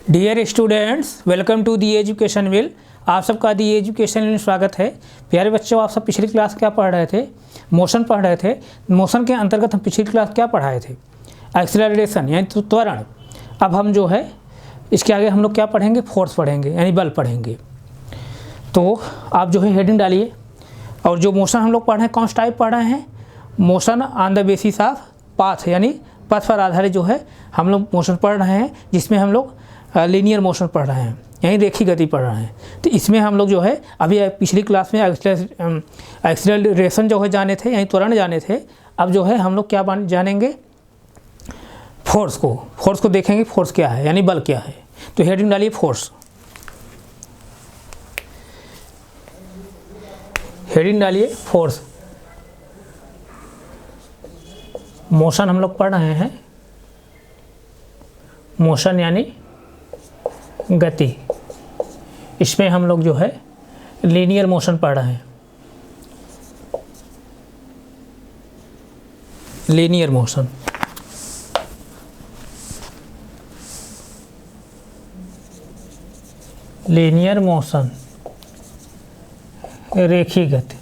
Dear students, welcome to the education wheel. आप सबका दी education wheel में स्वागत है। प्यारे बच्चों, आप सब पिछली क्लास क्या पढ़ रहे थे? मोशन पढ़ रहे थे। मोशन के अंतर्गत हम पिछली क्लास क्या पढ़ाए थे? एक्सेलरेशन यानी त्वरण। अब हम जो है इसके आगे हम लोग क्या पढ़ेंगे? फोर्स पढ़ेंगे यानी बल पढ़ेंगे। तो आप जो है हेडिंग डालिए। और जो मोशन हम लोग पढ़ रहे हैं कौन सा टाइप पढ़ रहे हैं? Motion on the basis of path, यानी पथ पर आधारित जो है हम लोग मोशन पढ़ रहे हैं, जिसमें हम लोग लीनियर मोशन पढ़ रहे हैं यानी रेखीय गति पढ़ रहे हैं। तो इसमें हम लोग जो है अभी पिछली क्लास में एक्सेलरेशन जो है जाने थे यानी त्वरण जाने थे। अब जो है हम लोग क्या जानेंगे? फोर्स को देखेंगे। फोर्स क्या है यानी बल क्या है। तो हेडिंग डालिए फोर्स। हेडिंग डालिए फोर्स। मोशन हम लोग पढ़ रहे हैं। मोशन यानी गति। इसमें हम लोग जो है लीनियर मोशन पढ़ रहे हैं। लीनियर मोशन, लीनियर मोशन, रेखीय गति।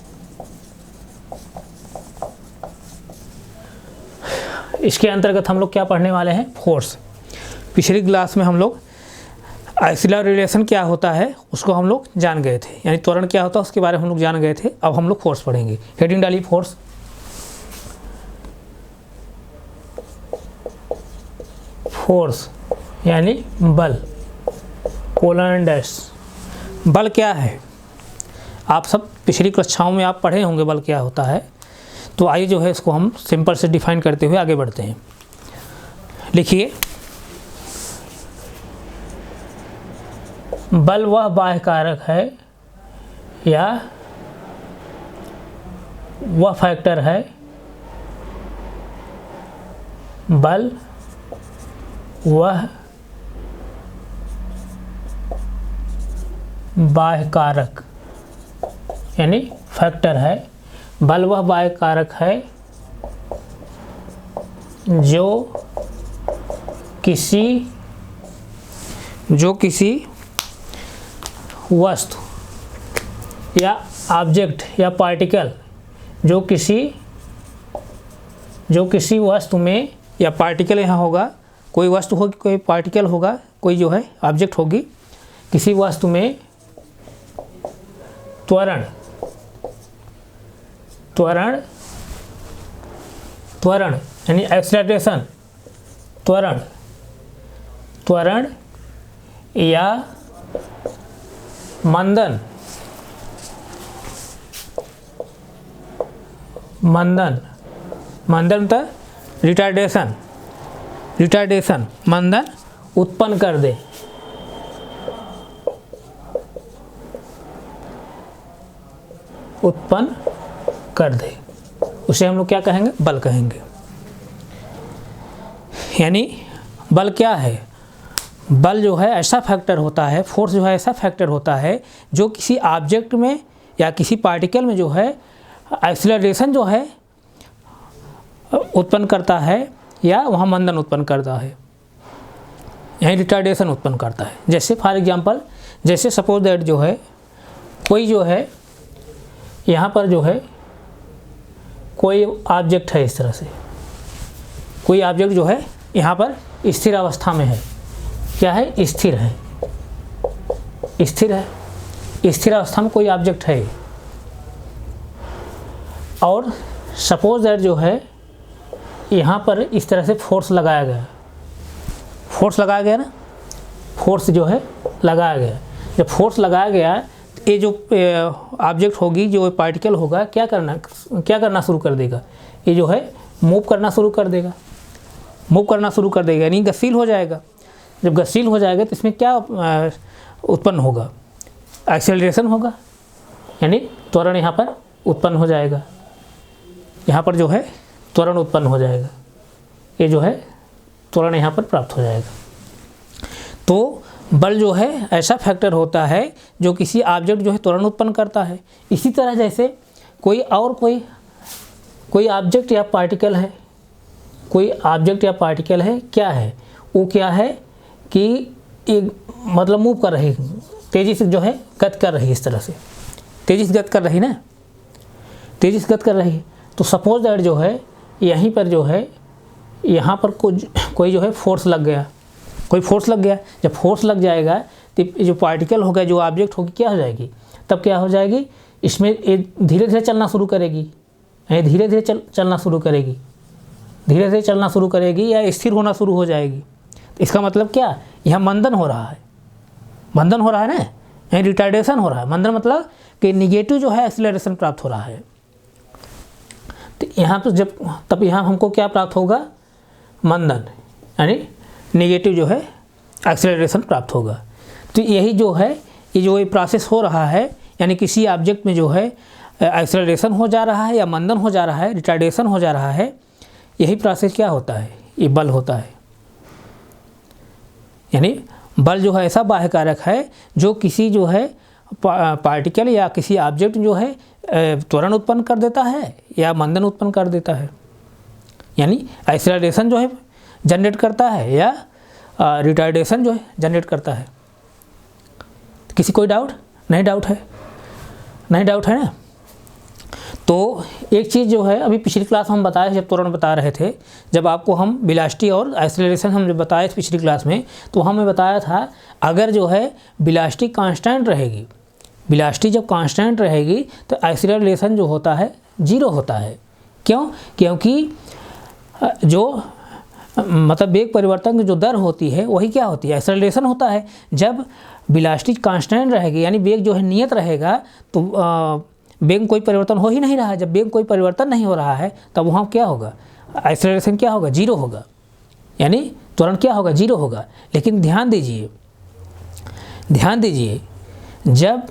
इसके अंतर्गत हम लोग क्या पढ़ने वाले हैं? फोर्स। पिछली क्लास में हम लोग एक्सेलरेशन क्या होता है उसको हम लोग जान गए थे, यानी त्वरण क्या होता है उसके बारे में हम लोग जान गए थे। अब हम लोग फोर्स पढ़ेंगे। हेडिंग डालिए फोर्स। फोर्स यानी बल। Colon dash. बल क्या है? आप सब पिछली कक्षाओं में आप पढ़े होंगे बल क्या होता है। तो आइए जो है इसको हम सिंपल से डिफाइन करते हुए आगे बढ़ते हैं। लिखिए, बल वह बाह्य कारक है या वह फैक्टर है। बल वह बाह्य कारक यानी फैक्टर है। बल वह बाह्य कारक है जो किसी वस्तु या ऑब्जेक्ट या पार्टिकल जो किसी वस्तु में, या पार्टिकल यहाँ होगा, कोई वस्तु होगी, कोई पार्टिकल होगा, कोई जो है ऑब्जेक्ट होगी, किसी वस्तु में त्वरण यानी एक्सेलरेशन, त्वरण या मंदन मतलब रिटार्डेशन मंदन उत्पन्न कर दे। उसे हम लोग क्या कहेंगे? बल कहेंगे। यानी बल क्या है? बल जो है ऐसा फैक्टर होता है, फोर्स जो है ऐसा फैक्टर होता है जो किसी ऑब्जेक्ट में या किसी पार्टिकल में जो है एक्सेलरेशन जो है उत्पन्न करता है या वहाँ मंदन उत्पन्न करता है, यानी रिटार्डेशन उत्पन्न करता है। जैसे फॉर एग्जांपल, जैसे सपोज दैट जो है कोई जो है यहाँ पर जो है कोई ऑब्जेक्ट है, इस तरह से कोई ऑब्जेक्ट जो है यहाँ पर स्थिर अवस्था में है। क्या है? स्थिर है। स्थिर अवस्था में कोई ऑब्जेक्ट है। और सपोज दैट जो है यहाँ पर इस तरह से फोर्स लगाया गया ना, फोर्स जो है लगाया गया। जब फोर्स लगाया गया, ये जो ऑब्जेक्ट होगी, जो पार्टिकल होगा, क्या करना शुरू कर देगा? ये जो है मूव करना शुरू कर देगा यानी गतिशील हो जाएगा। जब गतिशील हो जाएगा तो इसमें क्या उत्पन्न होगा? एक्सेलरेशन होगा, यानी त्वरण यहाँ पर उत्पन्न हो जाएगा। यहाँ पर जो है त्वरण उत्पन्न हो जाएगा। ये जो है त्वरण यहाँ पर प्राप्त हो जाएगा। तो बल जो है ऐसा फैक्टर होता है जो किसी ऑब्जेक्ट जो है त्वरण उत्पन्न करता है। इसी तरह जैसे कोई ऑब्जेक्ट या पार्टिकल है, क्या है वो? क्या है कि एक मतलब मूव कर रही, तेज़ी से जो है गति कर रही, इस तरह से तेज़ी से गति कर रही ना, तेज़ी से गति कर रही। तो सपोज दैट जो है यहीं पर जो है यहाँ पर कोई जो है फोर्स लग गया, कोई फोर्स लग गया। जब फोर्स लग जाएगा तो जो पार्टिकल होगा, जो ऑब्जेक्ट होगी, क्या हो जाएगी, तब क्या हो जाएगी, इसमें धीरे धीरे चलना शुरू करेगी, धीरे धीरे चलना शुरू करेगी, धीरे धीरे चलना शुरू करेगी या स्थिर होना शुरू हो जाएगी। तो इसका मतलब क्या, यहाँ मंदन हो रहा है, मंदन हो रहा है ना, यहाँ रिटार्डेशन हो रहा है। मंदन मतलब कि निगेटिव जो है एक्सीलरेशन प्राप्त हो रहा है। तो यहाँ पर तब यहाँ हमको क्या प्राप्त होगा, मंदन, यानी निगेटिव जो है एक्सीलरेशन प्राप्त होगा। तो यही जो है, ये जो ये प्रोसेस हो रहा है, यानी किसी ऑब्जेक्ट में जो है एक्सीलरेशन हो जा रहा है या मंदन हो जा रहा है, रिटार्डेशन हो जा रहा है, यही प्रोसेस क्या होता है, ये बल होता है। यानी बल जो है ऐसा बाह्य कारक है जो किसी जो है पार्टिकल या किसी ऑब्जेक्ट जो है त्वरण उत्पन्न कर देता है या मंदन उत्पन्न कर देता है। यानी एक्सीलरेशन जो है जनरेट करता है या रिटार्डेशन जो है जनरेट करता है। किसी कोई डाउट? नहीं डाउट है, नहीं डाउट है ना। तो एक चीज़ जो है अभी पिछली क्लास हम बताए, जब त्वरण बता रहे थे, जब आपको हम वेलोसिटी और एक्सीलरेशन हम जब बताए थे पिछली क्लास में, तो हमें बताया था अगर जो है वेलोसिटी कांस्टेंट रहेगी, वेलोसिटी जब कांस्टेंट रहेगी तो एक्सीलरेशन जो होता है जीरो होता है। क्यों? क्योंकि जो मतलब वेग परिवर्तन की जो दर होती है वही क्या होती है, एक्सेलरेशन होता है। जब वेलोसिटी कांस्टेंट रहेगी, यानी वेग जो है नियत रहेगा, तो वेग में कोई परिवर्तन हो ही नहीं रहा है। जब वेग में कोई परिवर्तन नहीं हो रहा है तब वहाँ क्या होगा, एक्सेलरेशन क्या होगा, जीरो होगा, यानी त्वरण क्या होगा, जीरो होगा। लेकिन ध्यान दीजिए, ध्यान दीजिए, जब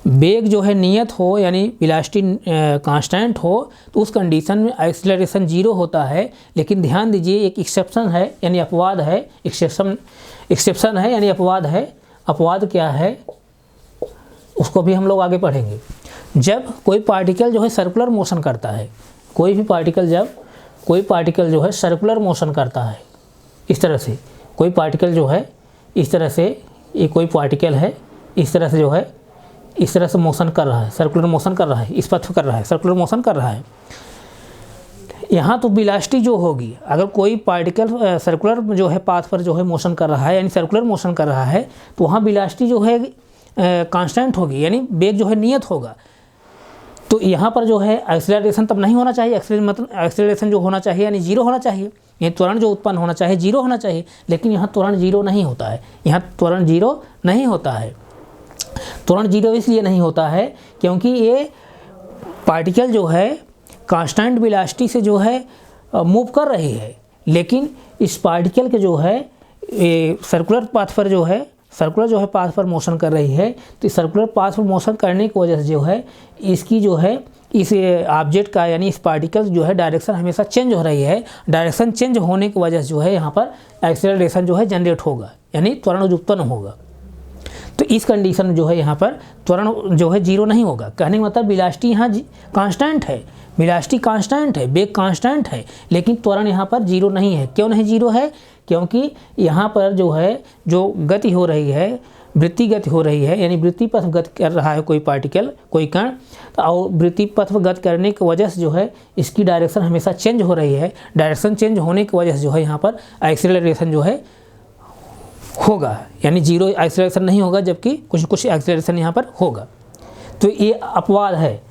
वेग जो है नियत हो यानी वेलोसिटी कांस्टेंट हो तो उस कंडीशन में एक्सेलरेशन जीरो होता है। लेकिन ध्यान दीजिए एक एक्सेप्शन है, यानी अपवाद है, एक्सेप्शन है यानी अपवाद है। अपवाद क्या है उसको भी हम लोग आगे पढ़ेंगे। जब कोई पार्टिकल जो है सर्कुलर मोशन करता है, कोई भी पार्टिकल, जब कोई पार्टिकल जो है सर्कुलर मोशन करता है, इस तरह से कोई पार्टिकल जो है इस तरह से, ये कोई पार्टिकल है इस तरह से जो है इस तरह से मोशन कर रहा है, सर्कुलर मोशन कर रहा है, इस पथ कर रहा है, सर्कुलर मोशन कर रहा है। यहाँ तो वेलोसिटी जो होगी, अगर कोई पार्टिकल सर्कुलर जो है पाथ पर जो है मोशन कर रहा है, यानी सर्कुलर मोशन कर रहा है, तो वहाँ वेलोसिटी जो है कांस्टेंट होगी, यानी वेग जो है नियत होगा। तो यहाँ पर जो है एक्सेलरेशन तब नहीं होना चाहिए, एक्सेलरेशन जो होना चाहिए यानी जीरो होना चाहिए, ये त्वरण जो उत्पन्न होना चाहिए जीरो होना चाहिए। लेकिन यहाँ त्वरण जीरो नहीं होता है, यहाँ त्वरण जीरो नहीं होता है। त्वरण जीरो इसलिए नहीं होता है क्योंकि ये पार्टिकल जो है कांस्टेंट वेलोसिटी से जो है मूव कर रही है, लेकिन इस पार्टिकल के जो है सर्कुलर पाथ पर जो है, सर्कुलर जो है पाथ पर मोशन कर रही है। तो इस सर्कुलर पाथ पर मोशन करने की वजह से जो है इसकी जो है इस ऑब्जेक्ट का यानी इस पार्टिकल जो है डायरेक्शन हमेशा चेंज हो रही है। डायरेक्शन चेंज होने की वजह से जो है यहाँ पर एक्सेलरेशन जो है जनरेट होगा, यानी त्वरण उत्पन्न होगा। तो इस कंडीशन में जो है यहाँ पर त्वरण जो है जीरो नहीं होगा। कहने का मतलब वेलोसिटी यहाँ कांस्टेंट है, वेलोसिटी कांस्टेंट है, वेग कांस्टेंट है, लेकिन त्वरण यहाँ पर जीरो नहीं है। क्यों नहीं जीरो है? क्योंकि यहाँ पर जो है जो गति हो रही है, वृत्ति गति हो रही है, यानी वृत्ति पथ गति कर रहा है कोई पार्टिकल, कोई कण, और वृत्ति पथ गति करने की वजह से जो है इसकी डायरेक्शन हमेशा चेंज हो रही है। डायरेक्शन चेंज होने की वजह से जो है यहाँ पर एक्सेलरेशन जो है होगा, यानी जीरो एक्सेलरेशन नहीं होगा, जबकि कुछ कुछ एक्सेलरेशन यहाँ पर होगा। तो ये अपवाद है,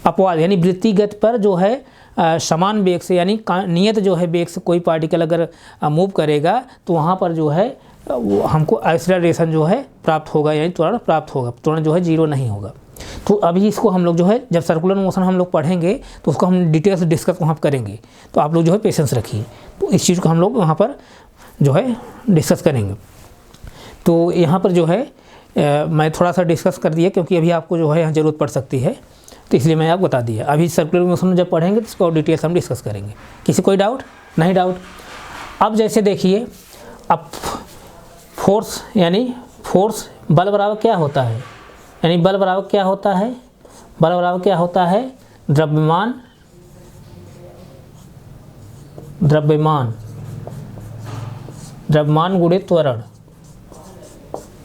अपवाद यानी वृत्ति गति पर जो है समान वेग से, यानी नियत जो है वेग से कोई पार्टिकल अगर मूव करेगा तो वहाँ पर जो है वो हमको एक्सेलरेशन जो है प्राप्त होगा, यानी त्वरण प्राप्त होगा, त्वरण जो है जीरो नहीं होगा। तो अभी इसको हम लोग जो है जब सर्कुलर मोशन हम लोग पढ़ेंगे तो उसको हम डिटेल से डिस्कस वहाँ करेंगे। तो आप लोग जो है पेशेंस रखिए, तो इस चीज़ को हम लोग वहाँ पर जो है डिस्कस करेंगे। तो यहाँ पर जो है मैं थोड़ा सा डिस्कस कर दिया क्योंकि अभी आपको जो है यहाँ ज़रूरत पड़ सकती है, तो इसलिए मैं आपको बता दिया। अभी सर्कुलर मोशन जब पढ़ेंगे तो इसको और डिटेल्स हम डिस्कस करेंगे। किसी कोई डाउट? नहीं डाउट। अब जैसे देखिए, अब फोर्स यानी फोर्स बल बराबर क्या होता है, यानी बल बराबर क्या होता है, बल बराबर क्या होता है, द्रव्यमान, द्रव्यमान, द्रव्यमान गुणित त्वरण,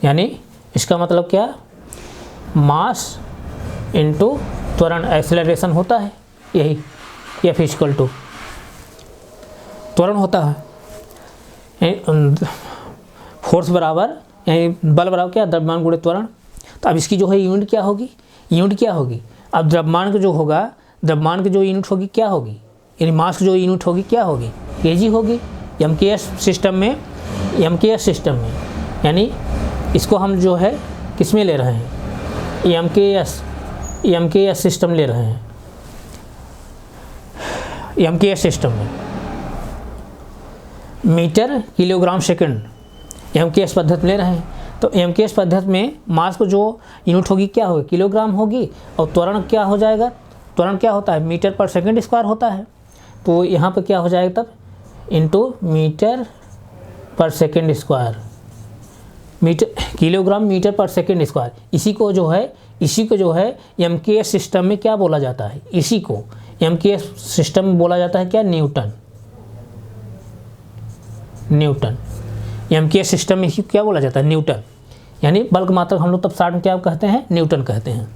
यानी इसका मतलब क्या, मास इनटू त्वरण एक्सेलरेशन होता है, यही F इक्वल टू त्वरण होता है, फोर्स बराबर यानी बल बराबर क्या, द्रव्यमान गुणित त्वरण। तो अब इसकी जो है यूनिट क्या होगी, यूनिट क्या होगी, अब द्रव्यमान का जो होगा, द्रव्यमान की जो यूनिट होगी क्या होगी, यानी मास की जो यूनिट होगी क्या होगी, kg होगी। MKS सिस्टम में, MKS सिस्टम में यानी इसको हम जो है किस में ले रहे हैं, MKS सिस्टम ले रहे हैं, MKS सिस्टम में मीटर किलोग्राम सेकंड MKS पद्धति ले रहे हैं। तो MKS पद्धति में मास को जो यूनिट होगी क्या होगी, किलोग्राम होगी, और त्वरण क्या हो जाएगा, त्वरण क्या होता है, मीटर पर सेकंड स्क्वायर होता है। तो यहाँ पर क्या हो जाएगा तब, into metre per second square, metre kilogram metre per second square. इसी को जो है MKS सिस्टम में क्या बोला जाता है, इसी को MKS सिस्टम में बोला जाता है क्या, न्यूटन। MKS सिस्टम में क्या बोला जाता है, न्यूटन। यानी बल्क मात्रक हम लोग तब शॉर्ट में क्या कहते हैं, न्यूटन कहते हैं।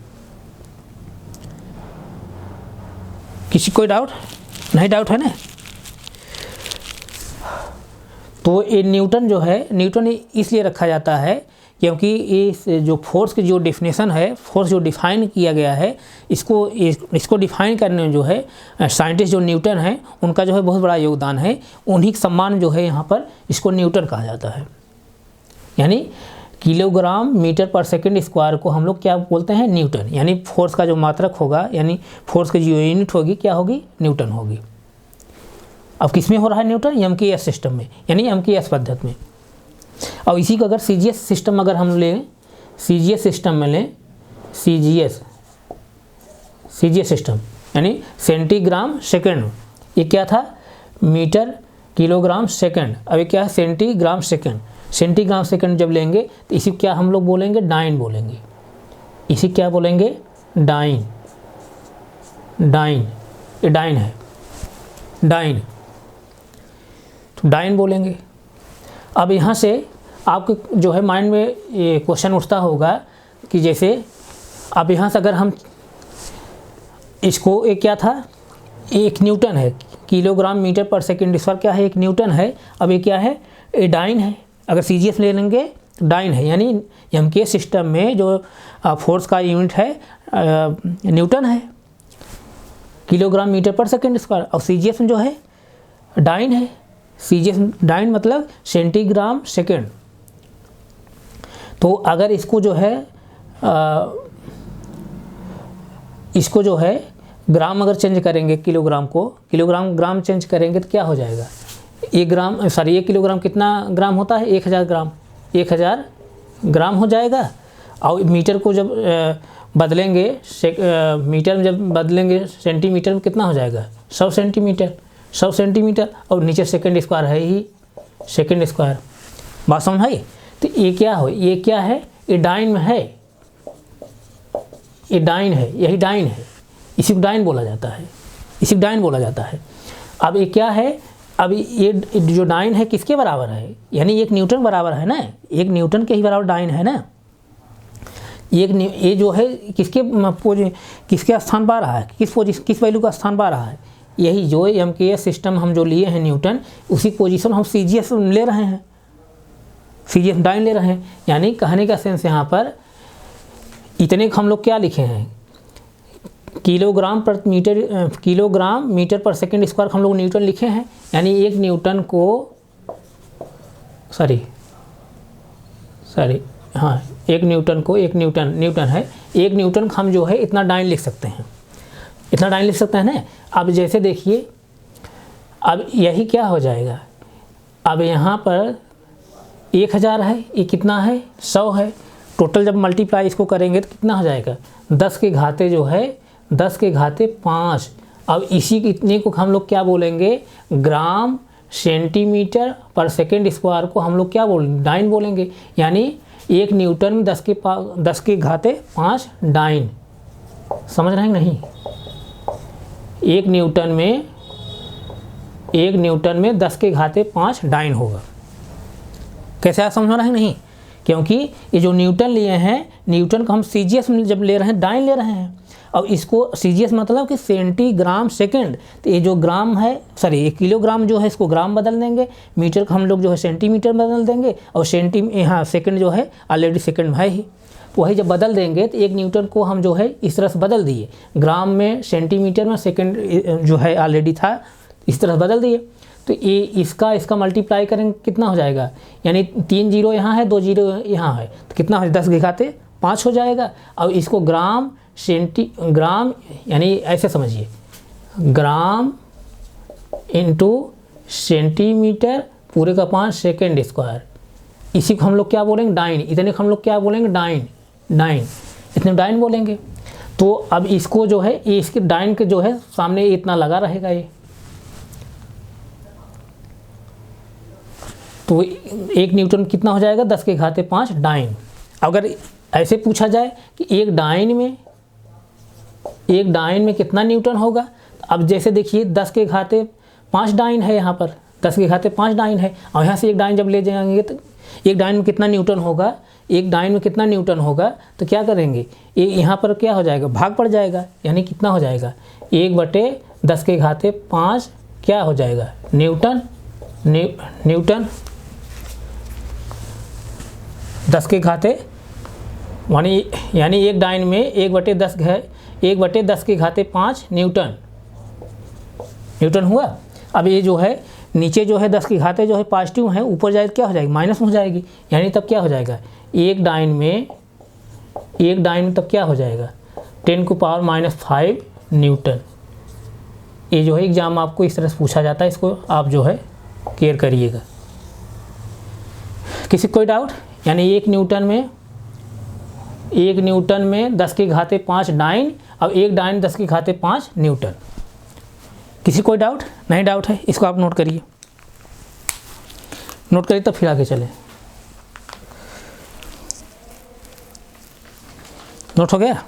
किसी कोई डाउट नहीं, डाउट है ना। तो ये न्यूटन जो है, न्यूटन इसलिए रखा जाता है क्योंकि इस जो फोर्स की जो डेफिनेशन है, फोर्स जो डिफाइन किया गया है, इसको डिफाइन करने में जो है साइंटिस्ट जो न्यूटन है उनका जो है बहुत बड़ा योगदान है। उन्हीं के सम्मान जो है यहाँ पर इसको न्यूटन कहा जाता है। यानी kilogram metre per second square को हम लोग क्या बोलते हैं, न्यूटन। यानी फोर्स का जो मात्रक होगा, यानी फोर्स की जो यूनिट होगी क्या होगी, न्यूटन होगी। अब किस में हो रहा है न्यूटन, MKS सिस्टम में, यानी MKS पद्धति में। और इसी को अगर CGS सिस्टम अगर हम लें, CGS सिस्टम में लें, CGS सिस्टम यानी सेंटीग्राम सेकंड, ये क्या था, मीटर किलोग्राम सेकंड, अब ये क्या है, सेंटीग्राम सेकंड। सेंटीग्राम सेकंड जब लेंगे तो इसी क्या हम लोग बोलेंगे, डाइन बोलेंगे। इसी क्या बोलेंगे, डाइन। ये डाइन है, डाइन, तो डाइन बोलेंगे। अब यहाँ से आपके जो है माइंड में ये क्वेश्चन उठता होगा कि जैसे अब यहाँ से अगर हम इसको, एक क्या था, एक न्यूटन है, kilogram metre per second square क्या है, एक न्यूटन है। अब ये क्या है, ये डाइन है। अगर CGS ले लेंगे तो डाइन है। यानी MKS सिस्टम में जो फोर्स का यूनिट है न्यूटन है, kilogram metre per second square. और CGS में जो है डाइन है। CGS डाइन मतलब सेंटीग्राम सेकंड। तो अगर इसको जो है ग्राम अगर चेंज करेंगे, किलोग्राम को ग्राम चेंज करेंगे तो क्या हो जाएगा, एक किलोग्राम कितना ग्राम होता है, 1000 ग्राम, 1000 ग्राम हो जाएगा। और मीटर को जब बदलेंगे, मीटर में जब बदलेंगे सेंटीमीटर में कितना हो जाएगा, 100 सेंटीमीटर। और नीचे सेकंड स्क्वायर है ही, सेकंड स्क्वायर। बात समझ आई। तो ये क्या है, ये डाइन में है, ये डाइन है, यही डाइन है, इसी को डाइन बोला जाता है, अब ये क्या है, अब ये जो डाइन है किसके बराबर है, यानी एक न्यूटन बराबर है ना, एक न्यूटन के ही बराबर डाइन है ना। ये जो है किसके स्थान पा रहा है, किस वैल्यू का स्थान पा रहा है, यही जो MKS सिस्टम हम जो लिए हैं न्यूटन, उसी पोजीशन हम CGS ले रहे हैं, CGS डाइन ले रहे हैं। यानी कहने का सेंस यहाँ पर इतने हम लोग क्या लिखे हैं, kilogram metre per second square हम लोग न्यूटन लिखे हैं। यानी एक न्यूटन को एक न्यूटन है, एक न्यूटन हम जो है इतना डाइन लिख सकते हैं, ना। अब जैसे देखिए, अब यही क्या हो जाएगा, अब यहाँ पर 1000 है, ये कितना है, 100 है। टोटल जब मल्टीप्लाई इसको करेंगे तो कितना हो जाएगा, 10 के घाते जो है 10 के घाते 5। अब इसी इतने को हम लोग क्या बोलेंगे, ग्राम सेंटीमीटर पर सेकंड स्क्वायर को हम लोग क्या बोलेंगे, डाइन बोलेंगे। यानी एक न्यूटन में 10 के घाते 5 डाइन। समझ रहे हैं नहीं, एक न्यूटन में 10 के घाते 5 डाइन होगा। कैसे आप समझ रहे हैं नहीं, क्योंकि ये जो न्यूटन लिए हैं, न्यूटन को हम सीजीएस में जब ले रहे हैं, डाइन ले रहे हैं। अब इसको सीजीएस मतलब कि सेंटीग्राम सेकंड, तो ये जो ग्राम है, सॉरी ये किलोग्राम जो है इसको ग्राम बदल देंगे, मीटर को हम लोग जो है सेंटीमीटर बदल देंगे, और यहाँ सेकंड जो है ऑलरेडी सेकंड में है ही, तो वही जब बदल देंगे तो 1 न्यूटन को हम जो है इस तरह से बदल दिए, ग्राम में सेंटीमीटर में सेकंड जो है ऑलरेडी था, इस तरह बदल दिए। तो ये इसका मल्टीप्लाई करेंगे कितना हो जाएगा, यानी 3 जीरो यहाँ है, 2 जीरो यहाँ है, तो कितना हो 10 के घाते 5 हो जाएगा। अब इसको ग्राम ग्राम यानी ऐसे समझिए, ग्राम इंटू सेंटीमीटर पूरे का 5 सेकेंड स्क्वायर, इसी को हम लोग क्या बोलेंगे डाइन, इतने को हम लोग क्या बोलेंगे डाइन, इतने डाइन बोलेंगे। तो अब इसको जो है ये इसके डाइन के जो है सामने इतना लगा रहेगा ये, तो 1 न्यूटन कितना हो जाएगा 10 के घाते 5 डाइन। अगर ऐसे पूछा जाए कि एक डाइन में कितना न्यूटन होगा, अब जैसे देखिए 10 के घाते 5 डाइन है, यहाँ पर 10 के घाते 5 डाइन है, और यहाँ से एक डाइन जब ले जाएंगे तो एक डाइन में कितना न्यूटन होगा, एक डाइन में कितना न्यूटन होगा, तो क्या करेंगे ये यहाँ पर क्या हो जाएगा भाग पड़ जाएगा, यानी कितना हो जाएगा 1/10 के घाते 5 क्या हो जाएगा न्यूटन 10 के घाते यानी एक डाइन में 1/10 है, 1/10 के घाते 5 न्यूटन हुआ। अब ये जो है नीचे जो है 10 के घाते जो है पॉजिटिव है, ऊपर जाए क्या हो जाएगी माइनस हो जाएगी, यानी तब क्या हो जाएगा एक डाइन में तब क्या हो जाएगा 10⁻⁻5 न्यूटन। ये जो है एग्जाम आपको इस तरह से पूछा जाता है, इसको आप जो है केयर करिएगा। किसी कोई डाउट, यानी 1 न्यूटन में 10 के घाते 5 डाइन, अब एक डाइन 10 के घाते 5 न्यूटन। किसी कोई डाउट नहीं, डाउट है इसको आप नोट करिए तब फिर आगे चलें। नोट हो गया?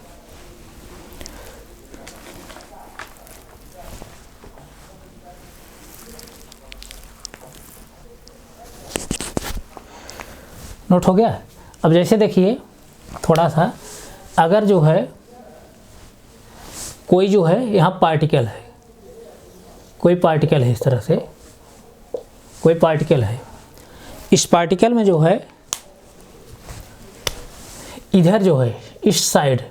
नोट हो गया। अब जैसे देखिए थोड़ा सा, अगर जो है कोई जो है यहाँ पार्टिकल है, कोई पार्टिकल है, इस तरह से कोई पार्टिकल है, इस पार्टिकल में जो है इधर जो है इस साइड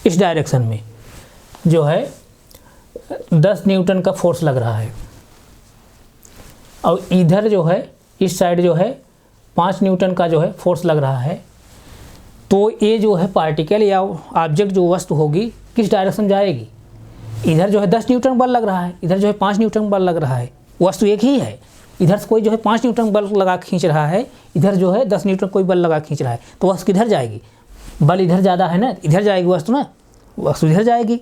इस डायरेक्शन में जो है 10 न्यूटन का फोर्स लग रहा है, और इधर जो है इस साइड जो है 5 न्यूटन का जो है फोर्स लग रहा है। तो ये जो है पार्टिकल या ऑब्जेक्ट जो वस्तु होगी किस डायरेक्शन जाएगी, इधर जो है 10 न्यूटन बल लग रहा है, इधर जो है 5 न्यूटन बल लग रहा है, वस्तु एक ही है, इधर से कोई जो है 5 न्यूटन बल लगा खींच रहा है, इधर जो है 10 न्यूटन कोई बल लगा खींच रहा है, तो वस्तु किधर जाएगी, बल इधर ज़्यादा है ना, इधर जाएगी वस्तु ना, वस्तु इधर जाएगी,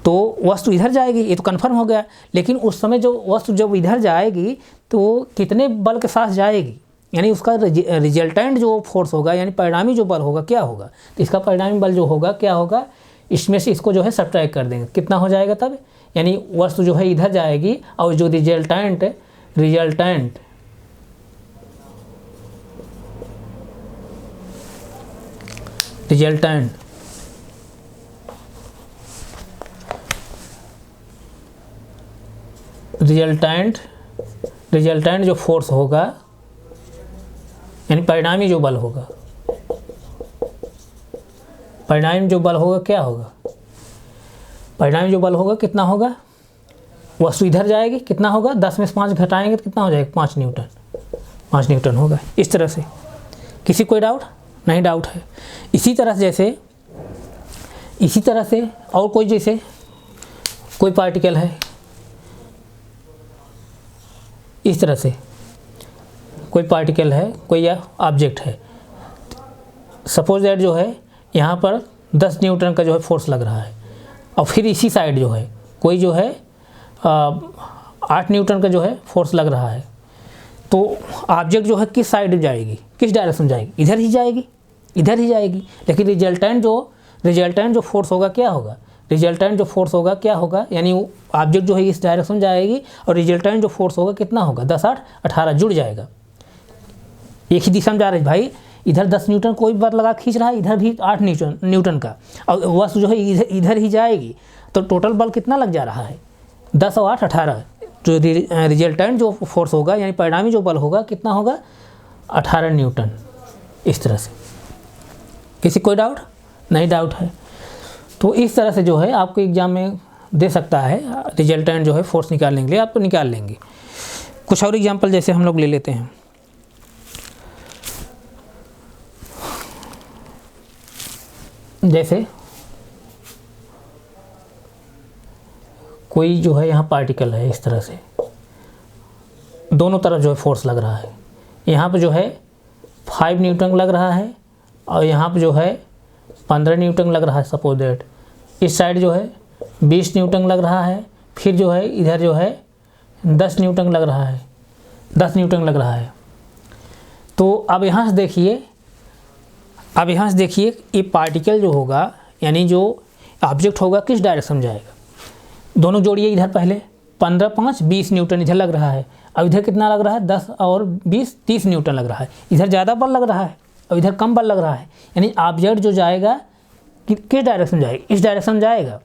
तो वस्तु इधर जाएगी, ये तो कन्फर्म हो गया। लेकिन उस समय जो वस्तु जब इधर जाएगी तो कितने बल के साथ जाएगी, यानी उसका रिजल्टेंट जो फोर्स होगा, यानी परिणामी जो बल होगा क्या होगा, तो इसका परिणामी बल जो होगा क्या होगा, इसमें से इसको जो है सब्ट्रैक्ट कर देंगे, कितना हो जाएगा तब, यानी वस्तु जो है इधर जाएगी और जो रिजल्टेंट जो फोर्स होगा, यानी परिणामी जो बल होगा, परिणामी जो बल होगा क्या होगा, परिणामी जो बल होगा कितना होगा, वस्तु इधर जाएगी कितना होगा, 10 में से 5 घटाएंगे तो कितना हो जाएगा 5 न्यूटन होगा। इस तरह से किसी कोई डाउट नहीं, डाउट है। इसी तरह से और कोई, जैसे कोई पार्टिकल है, इस तरह से कोई पार्टिकल है, कोई या ऑब्जेक्ट है, सपोज दैट जो है यहाँ पर 10 न्यूटन का जो है फोर्स लग रहा है, और फिर इसी साइड जो है कोई जो है 8 न्यूटन का जो है फोर्स लग रहा है, तो ऑब्जेक्ट जो है किस साइड जाएगी, किस डायरेक्शन जाएगी, इधर ही जाएगी। लेकिन रिजल्टेंट जो फोर्स होगा क्या होगा, यानी ऑब्जेक्ट जो है इस डायरेक्शन जाएगी, और रिजल्टेंट जो फोर्स होगा कितना होगा 10 8 18 जुड़ जाएगा, एक ही दिशा में जा रही भाई, इधर 10 न्यूटन कोई बल लगा खींच रहा है, इधर भी 8 न्यूटन का, और वस्तु जो है इधर ही जाएगी, तो टोटल बल कितना लग जा रहा है, 10 और 8 18। जो रिजल्टेंट जो फोर्स होगा यानी परिणामी जो बल होगा कितना होगा, 18 न्यूटन। इस तरह से किसी कोई डाउट नहीं? डाउट है तो इस तरह से जो है आपको एग्जाम में दे सकता है, रिजल्टेंट जो है फोर्स निकालने के लिए आप तो निकाल लेंगे। कुछ और एग्जाम्पल जैसे हम लोग ले लेते हैं, जैसे कोई जो है यहाँ पार्टिकल है, इस तरह से दोनों तरफ जो है फोर्स लग रहा है, यहाँ पे जो है 5 न्यूटन लग रहा है और यहाँ पे जो है 15 न्यूटन लग रहा है सपोज दैट। इस साइड जो है 20 न्यूटन लग रहा है, फिर जो है इधर जो है 10 न्यूटन लग रहा है, 10 न्यूटन लग रहा है। तो अब यहाँ से देखिए, अब यहाँ से देखिए ये पार्टिकल जो होगा यानी जो ऑब्जेक्ट होगा किस डायरेक्शन में जाएगा। दोनों जोड़िए, इधर पहले 15 5 20 न्यूटन इधर लग रहा है, अब इधर कितना लग रहा है, 10 और 20 30 न्यूटन लग रहा है। इधर ज़्यादा बल लग रहा है और इधर कम बल लग रहा है, यानी ऑब्जेक्ट जो जाएगा किस डायरेक्शन में जाएगा, इस डायरेक्शन में जाएगा।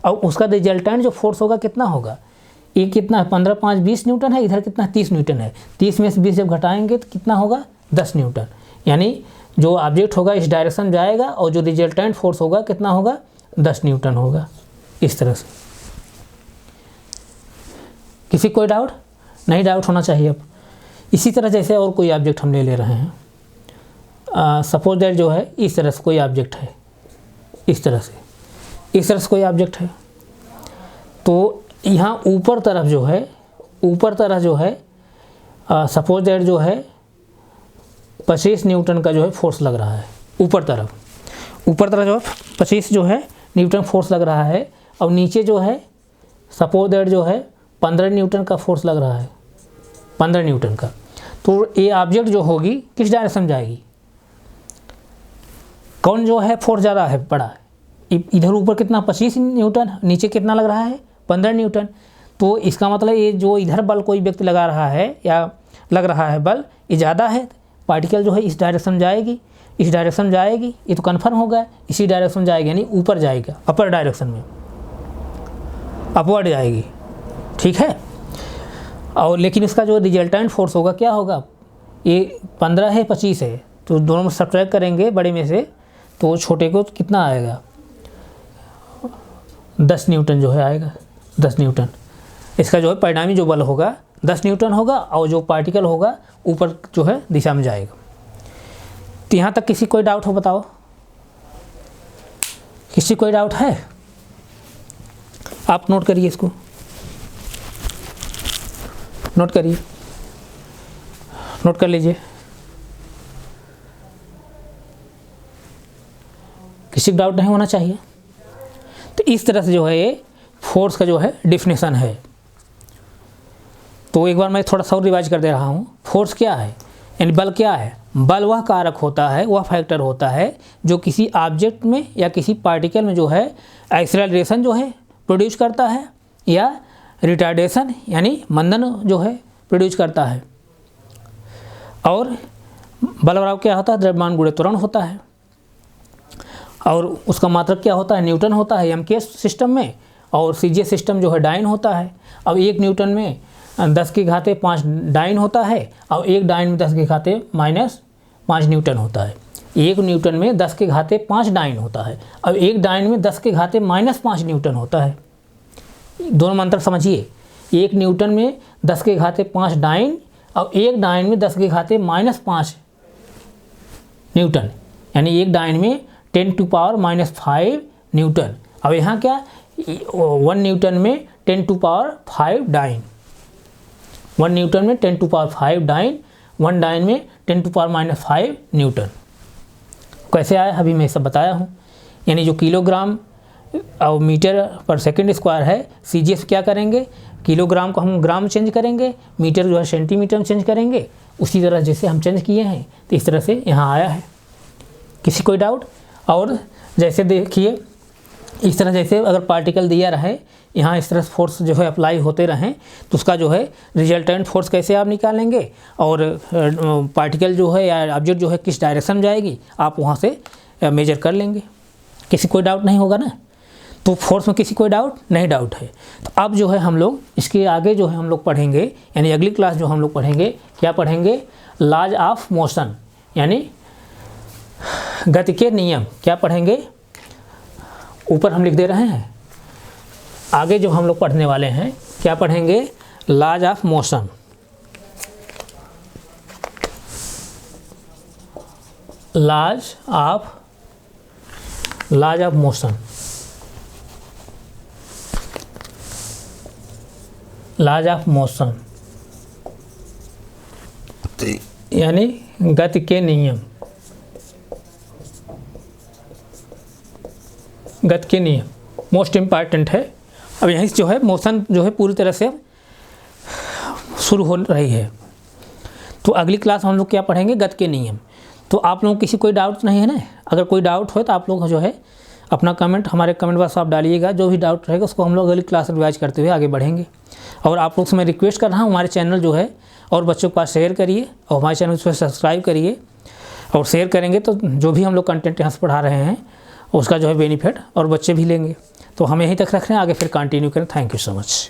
और उसका रिजल्टेंट जो फोर्स होगा कितना होगा, ये कितना 15 5 20 न्यूटन है, इधर कितना 30 न्यूटन है, 30 में से 20 जब घटाएंगे तो कितना होगा 10 न्यूटन। यानी जो ऑब्जेक्ट होगा इस डायरेक्शन में जाएगा और जो रिजल्टेंट फोर्स होगा कितना होगा 10 न्यूटन होगा। इस तरह से किसी कोई डाउट नहीं? डाउट होना चाहिए। अब इसी तरह जैसे और कोई ऑब्जेक्ट हम ले रहे हैं, सपोज दैट जो है इस तरह से कोई ऑब्जेक्ट है, इस तरह से कोई ऑब्जेक्ट है, तो यहाँ ऊपर तरफ जो है सपोज दैट जो है 25 न्यूटन का जो है फोर्स लग रहा है ऊपर तरफ जो है 25 जो है न्यूटन फोर्स लग रहा है, और नीचे जो है सपोज दैट जो है 15 न्यूटन का फोर्स लग रहा है, 15 न्यूटन का। तो ये ऑब्जेक्ट जो होगी किस डायरेक्शन में जाएगी, कौन जो है फोर्स ज़्यादा है, बड़ा है, इधर ऊपर कितना 25 न्यूटन, नीचे कितना लग रहा है 15 न्यूटन। तो इसका मतलब ये जो इधर बल कोई व्यक्ति लगा रहा है या लग रहा है बल, ये ज़्यादा है, पार्टिकल जो है इस डायरेक्शन में जाएगी, इस डायरेक्शन में जाएगी, ये तो कन्फर्म होगा, इसी डायरेक्शन में जाएगी यानी ऊपर जाएगा, अपर डायरेक्शन में, अपवर्ड जाएगी, ठीक है। और लेकिन इसका जो रिजल्टेंट फोर्स होगा क्या होगा, ये 15 है 25 है, तो दोनों में सब्ट्रैक्ट करेंगे बड़े में से, तो छोटे को कितना आएगा 10 न्यूटन जो है आएगा, 10 न्यूटन। इसका जो है परिणामी जो बल होगा 10 न्यूटन होगा, और जो पार्टिकल होगा ऊपर जो है दिशा में जाएगा। तो यहाँ तक किसी कोई डाउट हो बताओ, किसी कोई डाउट है? आप नोट करिए, इसको नोट करिए, नोट कर लीजिए। किसी को डाउट नहीं होना चाहिए। तो इस तरह से जो है ये फोर्स का जो है डिफिनेशन है। तो एक बार मैं थोड़ा सा और रिवाइज कर दे रहा हूँ। फोर्स क्या है, यानी बल क्या है? बल वह कारक होता है, वह फैक्टर होता है जो किसी ऑब्जेक्ट में या किसी पार्टिकल में जो है एक्सेलरेशन जो है प्रोड्यूस करता है, या रिटार्डेशन यानी मंदन जो है प्रोड्यूस करता है। और बल बराबर क्या होता है, द्रव्यमान गुणे त्वरण होता है। और उसका मात्रक क्या होता है, न्यूटन होता है एमके सिस्टम में, और सीजे सिस्टम जो है डाइन होता है। अब 1 न्यूटन में 10⁵ डाइन होता है, और 1 डाइन में 10⁻⁻5 न्यूटन होता है। 1 न्यूटन में 10⁵5 डाइन होता है, अब 1 डाइन में 10⁻⁻5 न्यूटन होता है। दोनों में अंतर समझिए, 1 न्यूटन में 10⁵5 डाइन और 1 डाइन में 10⁻⁻5 न्यूटन, यानी 1 डाइन में 10⁻⁵ न्यूटन। अब यहाँ क्या, 1 न्यूटन में 10⁵ डाइन, 1 न्यूटन में 10⁵ डाइन, 1 डाइन में 10⁻⁻5 न्यूटन। कैसे आया अभी मैं सब बताया हूँ। यानी जो किलोग्राम और मीटर पर सेकंड स्क्वायर है, सीजीएस क्या करेंगे, किलोग्राम को हम ग्राम चेंज करेंगे, मीटर जो है सेंटीमीटर में चेंज करेंगे। उसी तरह जैसे हम चेंज किए हैं तो इस तरह से यहाँ आया है। किसी कोई डाउट? और जैसे देखिए इस तरह जैसे अगर पार्टिकल दिया रहे, यहाँ इस तरह फोर्स जो है अप्लाई होते रहें, तो उसका जो है रिजल्टेंट फोर्स कैसे आप निकालेंगे, और पार्टिकल जो है या ऑब्जेक्ट जो है किस डायरेक्शन में जाएगी आप वहाँ से मेजर कर लेंगे। किसी कोई डाउट नहीं होगा ना, तो फोर्स में किसी कोई डाउट है। तो अब जो है हम लोग इसके आगे जो है हम लोग पढ़ेंगे, यानी अगली क्लास जो हम लोग पढ़ेंगे, क्या पढ़ेंगे, लॉज ऑफ मोशन, यानी गति के नियम। क्या पढ़ेंगे, ऊपर हम लिख दे रहे हैं, आगे जो हम लोग पढ़ने वाले हैं क्या पढ़ेंगे, laws of motion. Laws of motion, laws of motion यानी गति के नियम, गति के नियम मोस्ट इम्पॉर्टेंट है। अब यहीं से जो है मोशन जो है पूरी तरह से शुरू हो रही है। तो अगली क्लास हम लोग क्या पढ़ेंगे, गति के नियम। तो आप लोगों को किसी कोई डाउट नहीं है ना, अगर कोई डाउट हो तो आप लोग जो है अपना कमेंट हमारे कमेंट बॉक्स आप डालिएगा, जो भी डाउट रहेगा उसको हम लोग अगली क्लास रिवाइज करते हुए आगे बढ़ेंगे। और आप लोग से मैं रिक्वेस्ट कर रहा हूँ, हमारे चैनल जो है और बच्चों के पास शेयर करिए, और हमारे चैनल को सब्सक्राइब करिए, और शेयर करेंगे तो जो भी हम लोग कंटेंट यहाँ से पढ़ा रहे हैं उसका जो है बेनिफिट और बच्चे भी लेंगे। तो हम यहीं तक रख रहे हैं, आगे फिर कंटिन्यू करें। Thank you so much.